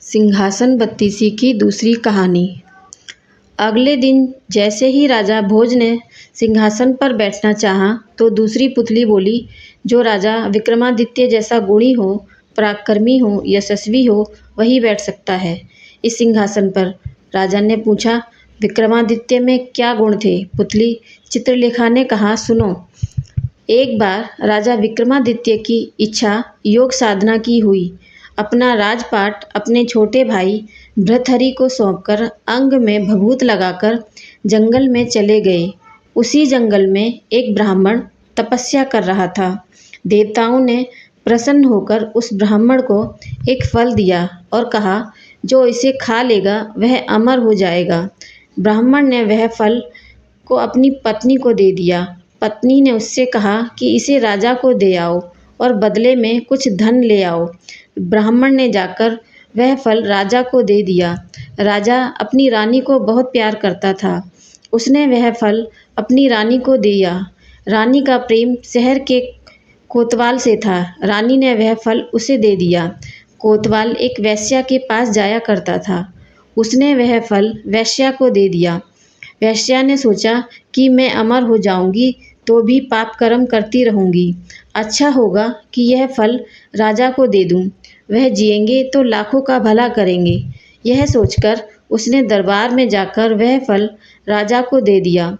सिंहासन बत्तीसी की दूसरी कहानी। अगले दिन जैसे ही राजा भोज ने सिंहासन पर बैठना चाहा तो दूसरी पुतली बोली, जो राजा विक्रमादित्य जैसा गुणी हो, पराक्रमी हो, यशस्वी हो, वही बैठ सकता है इस सिंहासन पर। राजा ने पूछा, विक्रमादित्य में क्या गुण थे? पुतली चित्रलेखा ने कहा, सुनो। एक बार राजा विक्रमादित्य की इच्छा योग साधना की हुई। अपना राजपाट अपने छोटे भाई भृतहरि को सौंपकर अंग में भभूत लगाकर जंगल में चले गए। उसी जंगल में एक ब्राह्मण तपस्या कर रहा था। देवताओं ने प्रसन्न होकर उस ब्राह्मण को एक फल दिया और कहा, जो इसे खा लेगा वह अमर हो जाएगा। ब्राह्मण ने वह फल को अपनी पत्नी को दे दिया। पत्नी ने उससे कहा कि इसे राजा को दे आओ और बदले में कुछ धन ले आओ। ब्राह्मण ने जाकर वह फल राजा को दे दिया। राजा अपनी रानी को बहुत प्यार करता था। उसने वह फल अपनी रानी को दिया। रानी का प्रेम शहर के कोतवाल से था। रानी ने वह फल उसे दे दिया। कोतवाल एक वेश्या के पास जाया करता था। उसने वह फल वेश्या को दे दिया। वेश्या ने सोचा कि मैं अमर हो जाऊंगी तो भी पाप कर्म करती रहूंगी। अच्छा होगा कि यह फल राजा को दे दूं। वह जिएंगे तो लाखों का भला करेंगे। यह सोचकर उसने दरबार में जाकर वह फल राजा को दे दिया।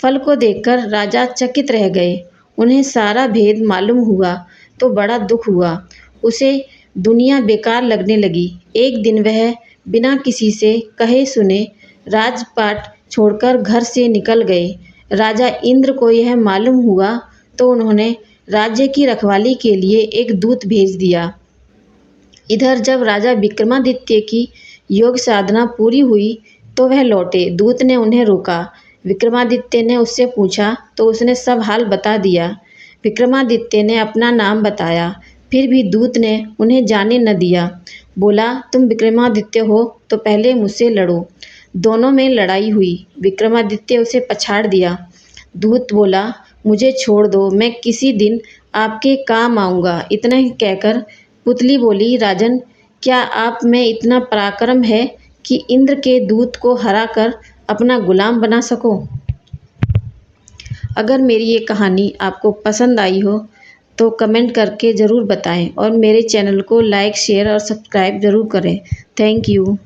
फल को देखकर राजा चकित रह गए। उन्हें सारा भेद मालूम हुआ तो बड़ा दुख हुआ। उसे दुनिया बेकार लगने लगी। एक दिन वह बिना किसी से कहे सुने राजपाट छोड़कर घर से निकल गए। राजा इंद्र को यह मालूम हुआ तो उन्होंने राज्य की रखवाली के लिए एक दूत भेज दिया। इधर जब राजा विक्रमादित्य की योग साधना पूरी हुई तो वह लौटे। दूत ने उन्हें रोका। विक्रमादित्य ने उससे पूछा तो उसने सब हाल बता दिया। विक्रमादित्य ने अपना नाम बताया, फिर भी दूत ने उन्हें जाने न दिया। बोला, तुम विक्रमादित्य हो तो पहले मुझसे लड़ो। दोनों में लड़ाई हुई। विक्रमादित्य उसे पछाड़ दिया। दूत बोला, मुझे छोड़ दो, मैं किसी दिन आपके काम आऊँगा। इतना ही कहकर पुतली बोली, राजन, क्या आप में इतना पराक्रम है कि इंद्र के दूत को हराकर अपना गुलाम बना सको? अगर मेरी ये कहानी आपको पसंद आई हो तो कमेंट करके ज़रूर बताएं और मेरे चैनल को लाइक, शेयर और सब्सक्राइब ज़रूर करें। Thank you.